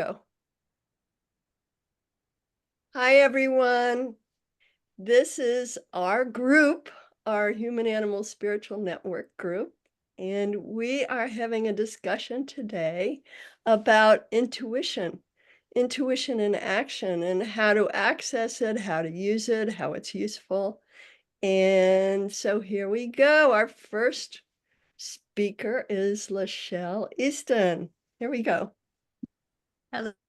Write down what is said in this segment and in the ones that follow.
Go. Hi, everyone. This is our group, our Human Animal Spiritual Network group, and we are having a discussion today about intuition in action, and how to access it, how to use it, how it's useful. And so here we go. Our first speaker is Lachelle Easton. Here we go.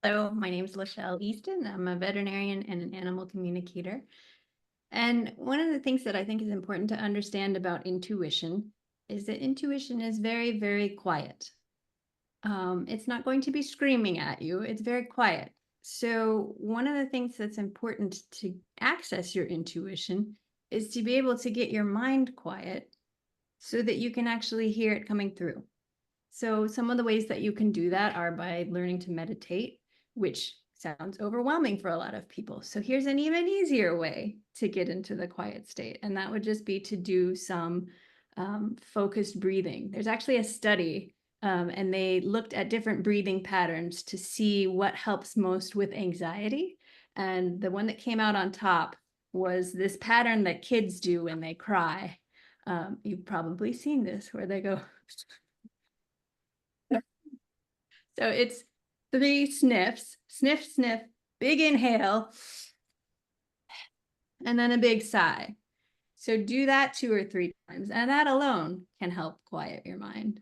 Hello, my name is Lachelle Easton. I'm a veterinarian and an animal communicator. And one of the things that I think is important to understand about intuition is that intuition is very, very quiet. It's not going to be screaming at you. It's very quiet. So one of the things that's important to access your intuition is to be able to get your mind quiet so that you can actually hear it coming through. So some of the ways that you can do that are by learning to meditate, which sounds overwhelming for a lot of people. So here's an even easier way to get into the quiet state, and that would just be to do some focused breathing. There's actually a study, and they looked at different breathing patterns to see what helps most with anxiety. And the one that came out on top was this pattern that kids do when they cry. You've probably seen this, where they go. So it's 3 sniffs, sniff, sniff, big inhale, and then a big sigh. So do that 2 or 3 times, and that alone can help quiet your mind.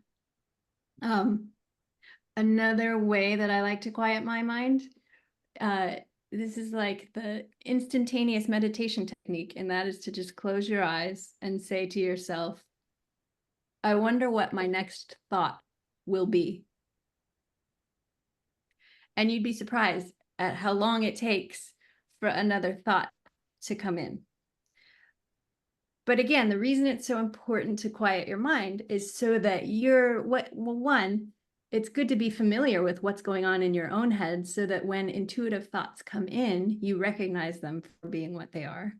Another way that I like to quiet my mind, this is like the instantaneous meditation technique, and that is to just close your eyes and say to yourself, I wonder what my next thought will be. And you'd be surprised at how long it takes for another thought to come in. But again, the reason it's so important to quiet your mind is so that it's good to be familiar with what's going on in your own head, so that when intuitive thoughts come in, you recognize them for being what they are.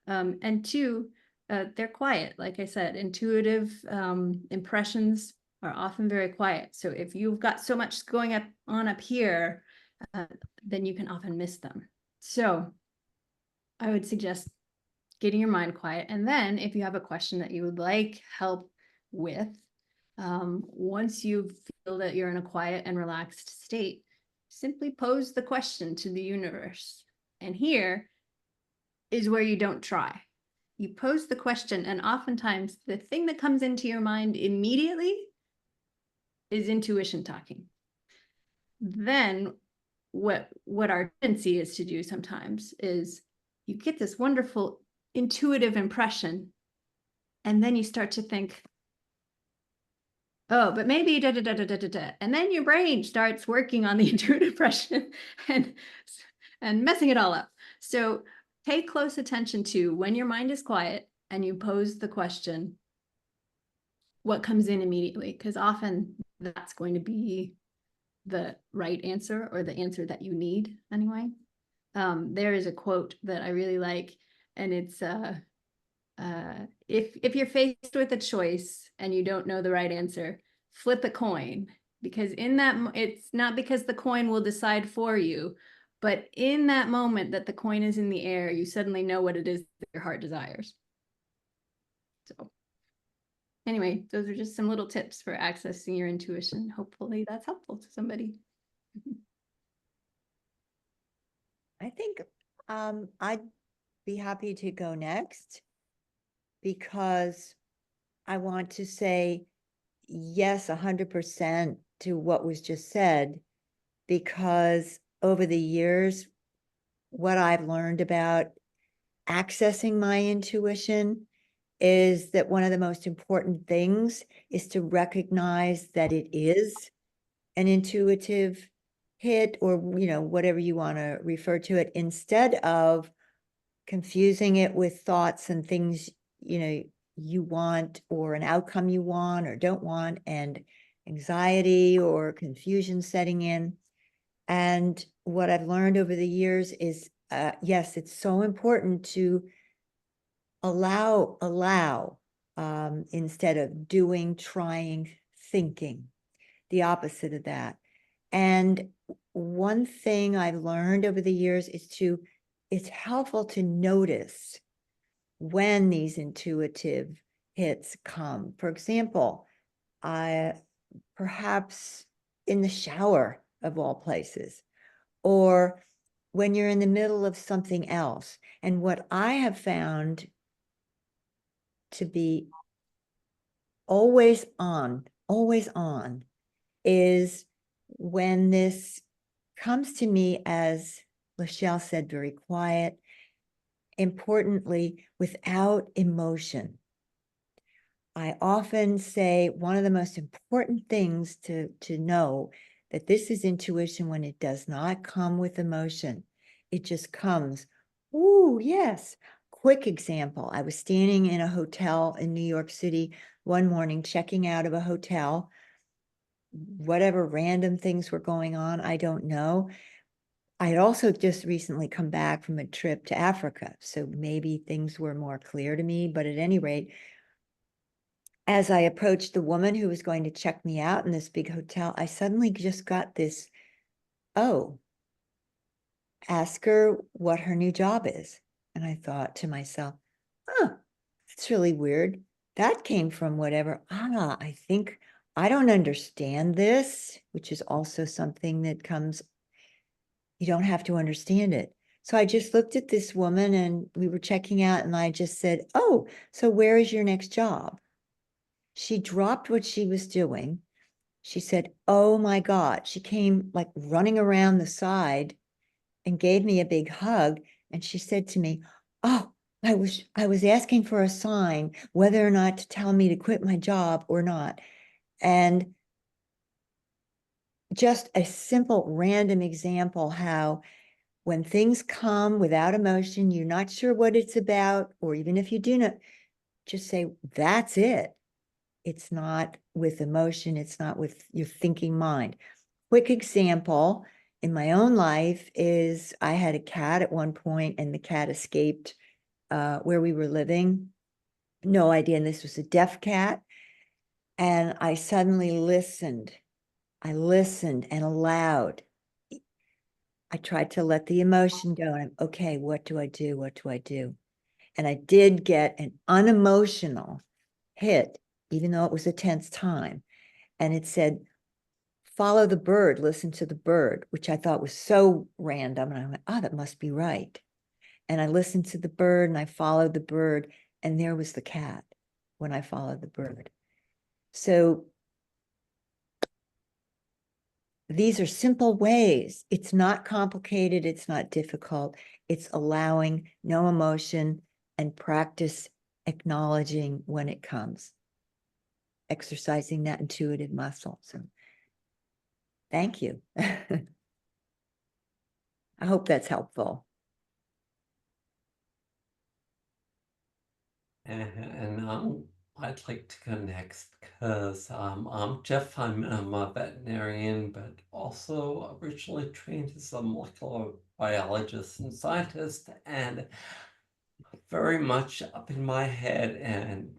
And 2, they're quiet. Like I said, intuitive impressions are often very quiet. So if you've got so much going on up here, then you can often miss them. So I would suggest getting your mind quiet. And then if you have a question that you would like help with, once you feel that you're in a quiet and relaxed state, simply pose the question to the universe. And here is where you don't try. You pose the question, and oftentimes the thing that comes into your mind immediately is intuition talking. Then what our tendency is to do sometimes is you get this wonderful intuitive impression, and then you start to think, oh, but maybe da da da da da da da, and then your brain starts working on the intuitive impression and messing it all up. So pay close attention to when your mind is quiet and you pose the question, what comes in immediately, because often that's going to be the right answer, or the answer that you need anyway. There is a quote that I really like, and it's if you're faced with a choice and you don't know the right answer, flip a coin, because in that it's not because the coin will decide for you, but in that moment that the coin is in the air, you suddenly know what it is that your heart desires. So anyway, those are just some little tips for accessing your intuition. Hopefully that's helpful to somebody. I think I'd be happy to go next, because I want to say yes, 100% to what was just said, because over the years, what I've learned about accessing my intuition is that one of the most important things is to recognize that it is an intuitive hit, or whatever you want to refer to it, instead of confusing it with thoughts and things you want, or an outcome you want or don't want, and anxiety or confusion setting in. And what I've learned over the years is, yes, it's so important to allow instead of doing, trying, thinking, the opposite of that. And one thing I've learned over the years is it's helpful to notice when these intuitive hits come. For example, perhaps in the shower of all places, or when you're in the middle of something else. And what I have found to be always on, is when this comes to me, as Lachelle said, very quiet, importantly, without emotion. I often say one of the most important things to know that this is intuition when it does not come with emotion. It just comes, ooh, yes. Quick example, I was standing in a hotel in New York City one morning, checking out of a hotel. Whatever random things were going on, I don't know. I had also just recently come back from a trip to Africa, so maybe things were more clear to me, but at any rate, as I approached the woman who was going to check me out in this big hotel, I suddenly just got this, oh, ask her what her new job is. And I thought to myself, oh, that's really weird. That came from whatever. I think I don't understand this, which is also something that comes, you don't have to understand it. So I just looked at this woman and we were checking out and I just said, oh, so where is your next job? She dropped what she was doing. She said, oh my God. She came like running around the side and gave me a big hug. And she said to me, oh, I was asking for a sign whether or not to tell me to quit my job or not. And just a simple random example how when things come without emotion, you're not sure what it's about, or even if you do not, just say, that's it. It's not with emotion. It's not with your thinking mind. Quick example in my own life is I had a cat at one point and the cat escaped where we were living. No idea. And this was a deaf cat. And I suddenly listened. I listened and aloud. I tried to let the emotion go. And I'm, okay, what do I do? What do I do? And I did get an unemotional hit, even though it was a tense time. And it said, follow the bird, listen to the bird, which I thought was so random. And I went, oh, that must be right. And I listened to the bird and I followed the bird. And there was the cat when I followed the bird. So these are simple ways. It's not complicated. It's not difficult. It's allowing no emotion and practice acknowledging when it comes, exercising that intuitive muscle. So thank you. I hope that's helpful. And I'd like to go next because I'm Jeff. I'm a veterinarian, but also originally trained as a molecular biologist and scientist, and very much up in my head. And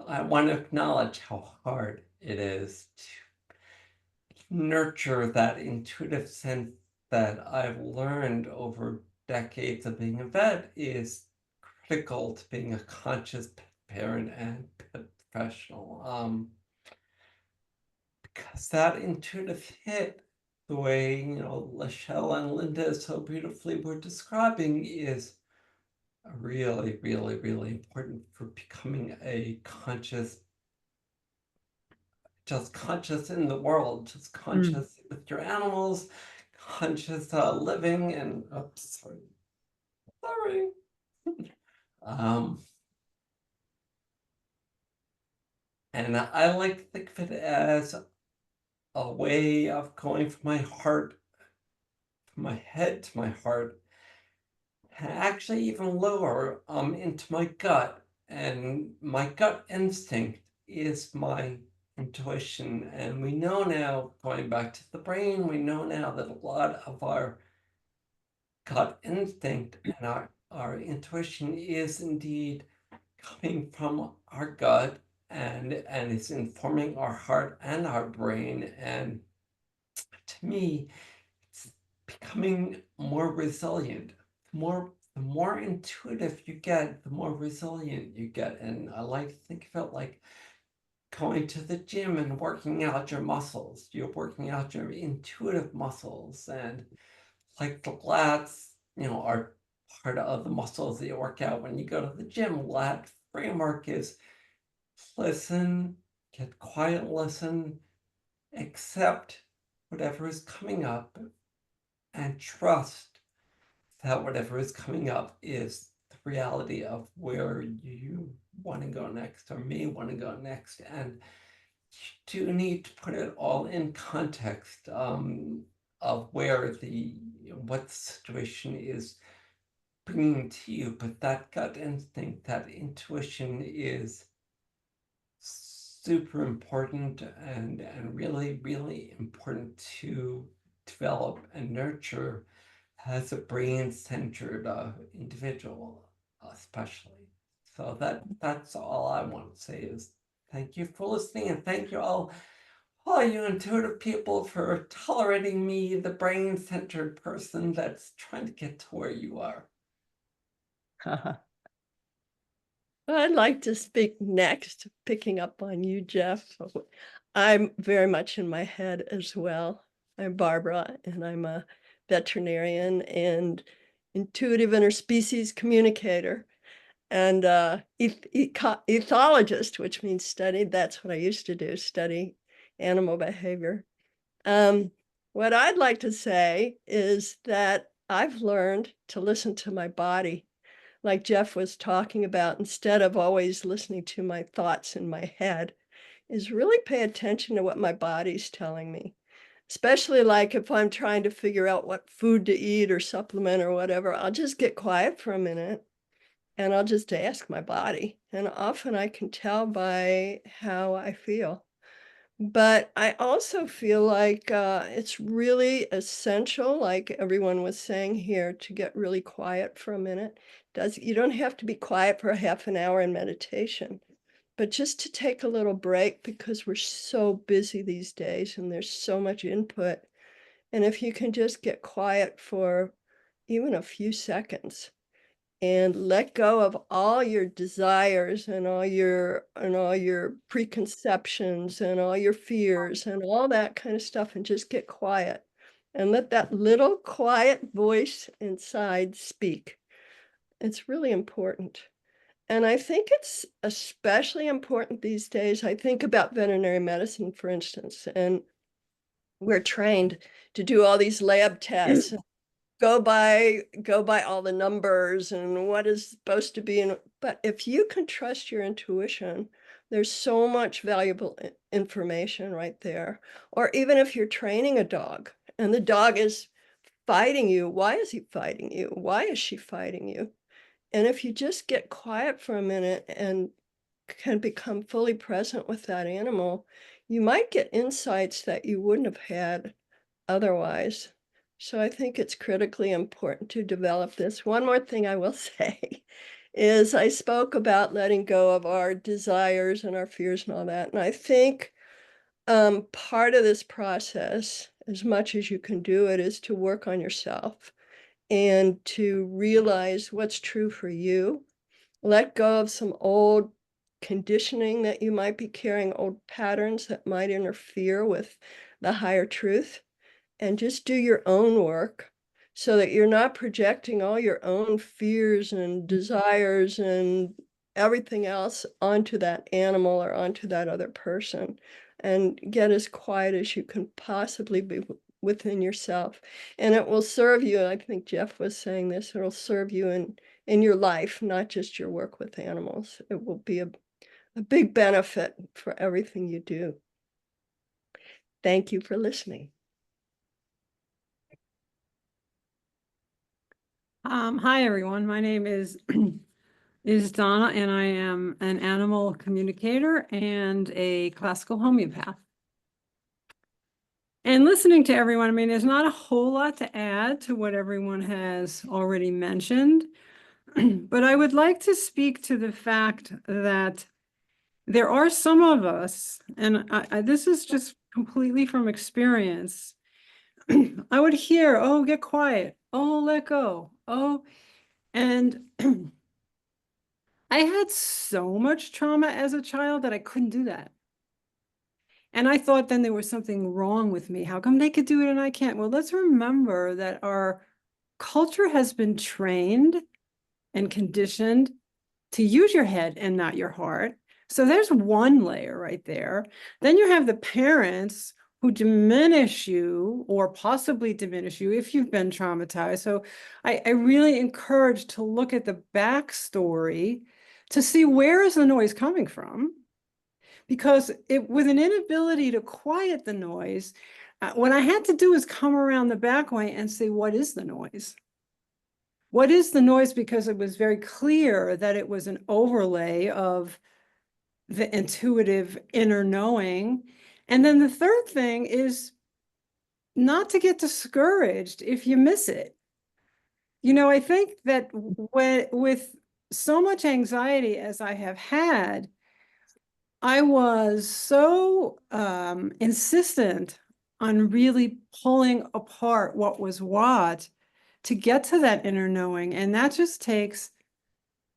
I want to acknowledge how hard it is to nurture that intuitive sense that I've learned over decades of being a vet is critical to being a conscious parent and pet professional. Because that intuitive hit, the way Lachelle and Linda so beautifully were describing, is really, really, really important for becoming a just conscious in the world, just conscious with your animals, conscious living, and oops, sorry. And I like to think of it as a way of going from my heart, from my head to my heart, and actually even lower into my gut. And my gut instinct is my intuition. And we know now, going back to the brain, we know now that a lot of our gut instinct and our intuition is indeed coming from our gut, and it's informing our heart and our brain. And to me, it's becoming more resilient. The more intuitive you get, the more resilient you get. And I like to think of it like going to the gym and working out your muscles. You're working out your intuitive muscles, and like the lats, are part of the muscles that you work out when you go to the gym. Lat framework is listen, get quiet, listen, accept whatever is coming up, and trust that whatever is coming up is the reality of where you want to go next, or may want to go next. And you do need to put it all in context of where what the situation is bringing to you. But that gut instinct, that intuition is super important, and really, really important to develop and nurture as a brain-centered individual, especially. So that's all I want to say is thank you for listening, and thank you all you intuitive people, for tolerating me, the brain-centered person that's trying to get to where you are. I'd like to speak next, picking up on you, Jeff. I'm very much in my head as well. I'm Barbara, and I'm a veterinarian and intuitive interspecies communicator and ethologist, which means study. That's what I used to do, study animal behavior. What I'd like to say is that I've learned to listen to my body, like Jeff was talking about, instead of always listening to my thoughts in my head, is really pay attention to what my body's telling me. Especially like if I'm trying to figure out what food to eat or supplement or whatever, I'll just get quiet for a minute and I'll just ask my body. And often I can tell by how I feel. But I also feel like it's really essential, like everyone was saying here, to get really quiet for a minute. You don't have to be quiet for half an hour in meditation, but just to take a little break, because we're so busy these days and there's so much input. And if you can just get quiet for even a few seconds and let go of all your desires and all your preconceptions and all your fears and all that kind of stuff, and just get quiet and let that little quiet voice inside speak. It's really important. And I think it's especially important these days. I think about veterinary medicine, for instance, and we're trained to do all these lab tests, go by all the numbers and what is supposed to be. But if you can trust your intuition, there's so much valuable information right there. Or even if you're training a dog and the dog is fighting you, why is he fighting you? Why is she fighting you? And if you just get quiet for a minute and can become fully present with that animal, you might get insights that you wouldn't have had otherwise. So I think it's critically important to develop this. One more thing I will say is I spoke about letting go of our desires and our fears and all that. And I think part of this process, as much as you can do it, is to work on yourself and to realize what's true for you. Let go of some old conditioning that you might be carrying, old patterns that might interfere with the higher truth, and just do your own work so that you're not projecting all your own fears and desires and everything else onto that animal or onto that other person, and get as quiet as you can possibly be within yourself. And it will serve you. I think Jeff was saying this, it'll serve you in your life, not just your work with animals. It will be a big benefit for everything you do. Thank you for listening. Hi, everyone. My name is Donna, and I am an animal communicator and a classical homeopath. And listening to everyone, I mean, there's not a whole lot to add to what everyone has already mentioned, but I would like to speak to the fact that there are some of us, and this is just completely from experience, I would hear, oh, get quiet. Oh, let go. Oh, and I had so much trauma as a child that I couldn't do that. And I thought then there was something wrong with me. How come they could do it and I can't? Well, let's remember that our culture has been trained and conditioned to use your head and not your heart. So there's one layer right there. Then you have the parents who diminish you or possibly diminish you if you've been traumatized. So I really encourage to look at the backstory to see where is the noise coming from. Because with an inability to quiet the noise, what I had to do is come around the back way and say, what is the noise? What is the noise? Because it was very clear that it was an overlay of the intuitive inner knowing. And then the third thing is not to get discouraged if you miss it. You know, I think that with so much anxiety as I have had, I was so insistent on really pulling apart what was what to get to that inner knowing. And that just takes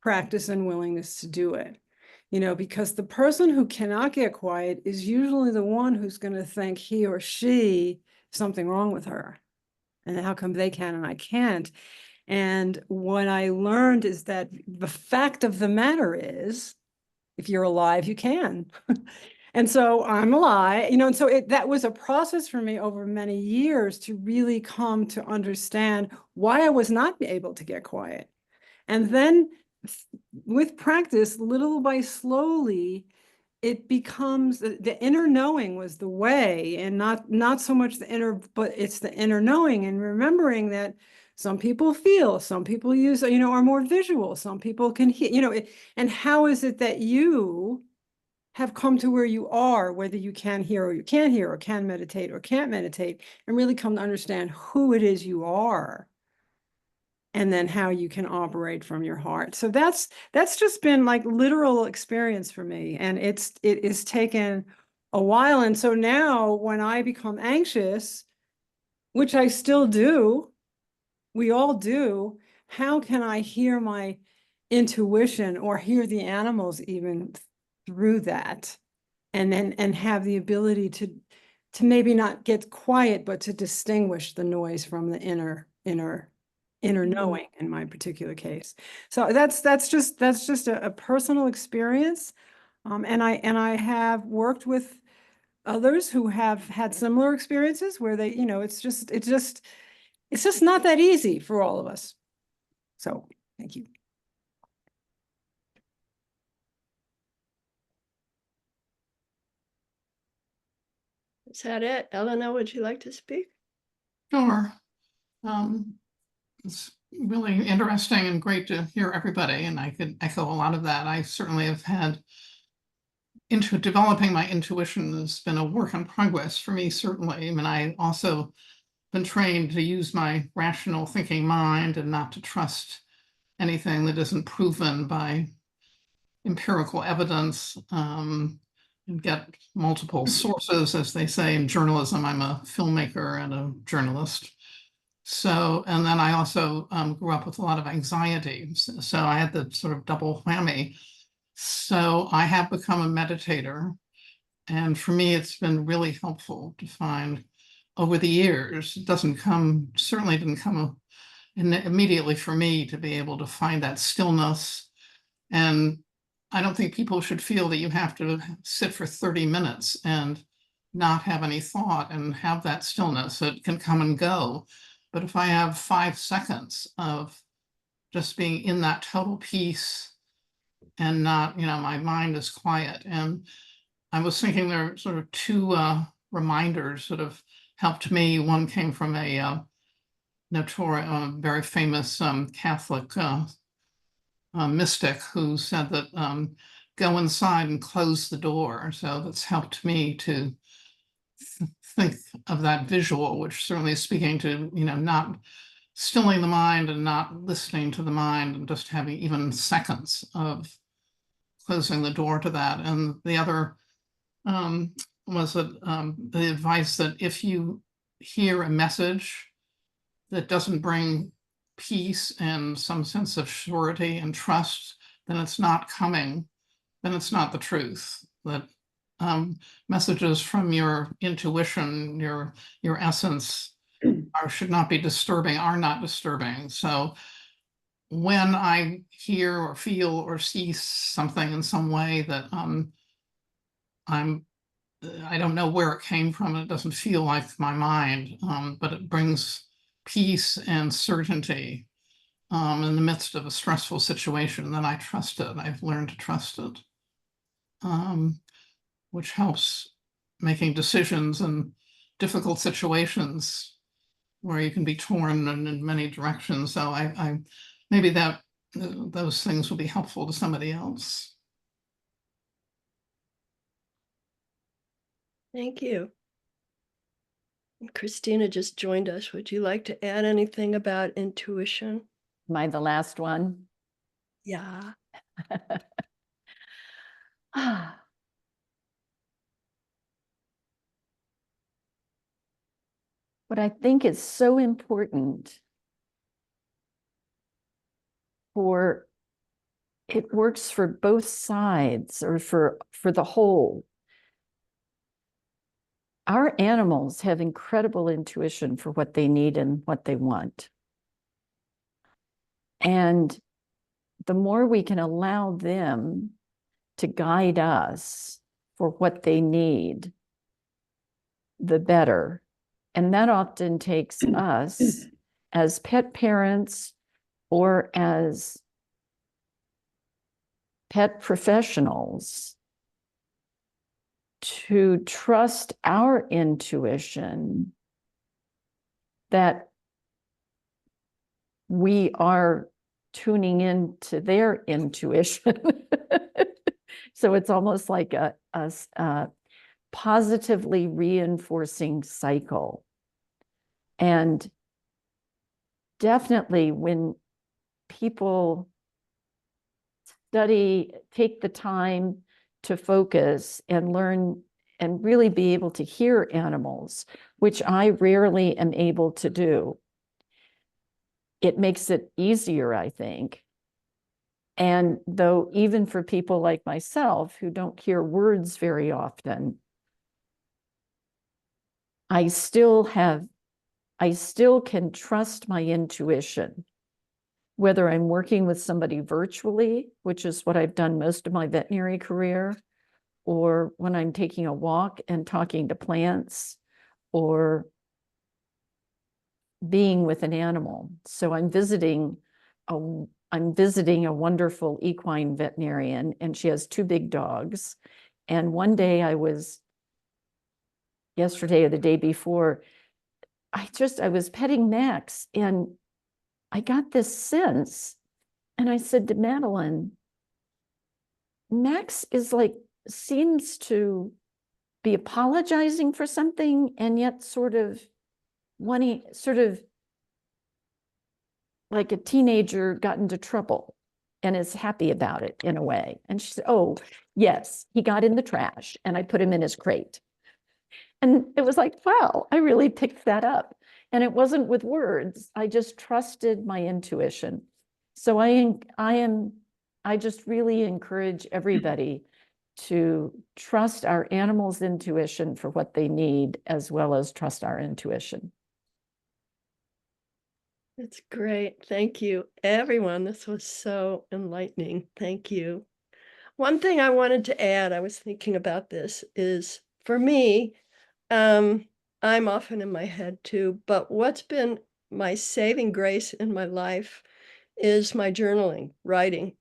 practice and willingness to do it. You know, because the person who cannot get quiet is usually the one who's going to think he or she something wrong with her. And how come they can and I can't? And what I learned is that the fact of the matter is, if you're alive, you can. And so I'm alive, you know, and so that was a process for me over many years to really come to understand why I was not able to get quiet. And then with practice, little by slowly, it becomes the inner knowing was the way, and not so much the inner, but it's the inner knowing and remembering that some people feel, some people use, you know, are more visual, some people can hear, you know, and how is it that you have come to where you are, whether you can hear or you can't hear or can meditate or can't meditate, and really come to understand who it is you are, and then how you can operate from your heart. So that's just been like literal experience for me. And it is taken a while. And so now when I become anxious, which I still do, we all do, how can I hear my intuition or hear the animals even through that? And then have the ability to maybe not get quiet, but to distinguish the noise from the inner knowing in my particular case. So that's just a personal experience. And I have worked with others who have had similar experiences where they, you know, it's just not that easy for all of us. So thank you. Is that it? Elena, would you like to speak? Sure. It's really interesting and great to hear everybody, and I could echo a lot of that. I certainly have had into developing my intuition has been a work in progress for me, certainly. I mean, I also been trained to use my rational thinking mind and not to trust anything that isn't proven by empirical evidence, and get multiple sources, as they say in journalism. I'm a filmmaker and a journalist. So, and then I also grew up with a lot of anxiety. So I had the sort of double whammy. So I have become a meditator. And for me, it's been really helpful to find over the years, it certainly didn't come immediately for me to be able to find that stillness. And I don't think people should feel that you have to sit for 30 minutes and not have any thought and have that stillness. It can come and go. But if I have 5 seconds of just being in that total peace and not, you know, my mind is quiet. And I was thinking there are sort of 2 reminders that have helped me. One came from a very famous Catholic mystic who said that go inside and close the door. So that's helped me to think of that visual, which certainly is speaking to, you know, not stilling the mind and not listening to the mind and just having even seconds of closing the door to that. And the other was that the advice that if you hear a message that doesn't bring peace and some sense of surety and trust, then it's not coming, then it's not the truth. That messages from your intuition, your essence, should not be disturbing, are not disturbing. So when I hear or feel or see something in some way that I don't know where it came from, it doesn't feel like my mind, but it brings peace and certainty in the midst of a stressful situation, then I trust it. I've learned to trust it, which helps making decisions in difficult situations where you can be torn in many directions. So I maybe that those things will be helpful to somebody else. Thank you. And Christina just joined us. Would you like to add anything about intuition? Am I the last one? Yeah. What I think is so important for it works for both sides or for the whole. Our animals have incredible intuition for what they need and what they want. And the more we can allow them to guide us for what they need, the better. And that often takes us as pet parents or as pet professionals to trust our intuition that we are tuning into their intuition. So it's almost like a positively reinforcing cycle. And definitely when people study, take the time to focus and learn and really be able to hear animals, which I rarely am able to do, it makes it easier, I think. And though even for people like myself who don't hear words very often, I still can trust my intuition, whether I'm working with somebody virtually, which is what I've done most of my veterinary career, or when I'm taking a walk and talking to plants, or being with an animal. So I'm visiting a wonderful equine veterinarian, and she has 2 big dogs. And one day yesterday or the day before, I was petting Max and I got this sense, and I said to Madeline, Max seems to be apologizing for something and yet sort of like a teenager got into trouble and is happy about it in a way. And she said, oh, yes, he got in the trash and I put him in his crate. And it was like, wow, I really picked that up. And it wasn't with words. I just trusted my intuition. So I just really encourage everybody to trust our animals' intuition for what they need, as well as trust our intuition. That's great. Thank you, everyone. This was so enlightening. Thank you. One thing I wanted to add, I was thinking about this, is for me, I'm often in my head too, but what's been my saving grace in my life is my journaling, writing.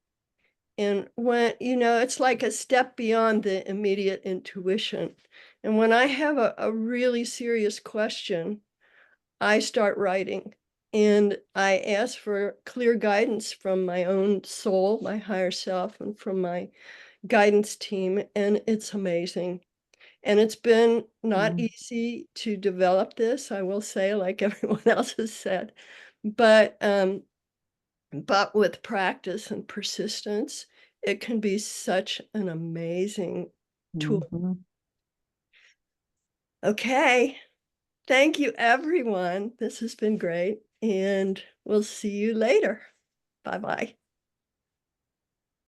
And when, it's like a step beyond the immediate intuition. And when I have a really serious question, I start writing. And I ask for clear guidance from my own soul, my higher self, and from my guidance team. And it's amazing. And it's been not easy to develop this, I will say, like everyone else has said. But with practice and persistence, it can be such an amazing tool. Mhm. Okay. Thank you, everyone. This has been great, and we'll see you later. Bye-bye.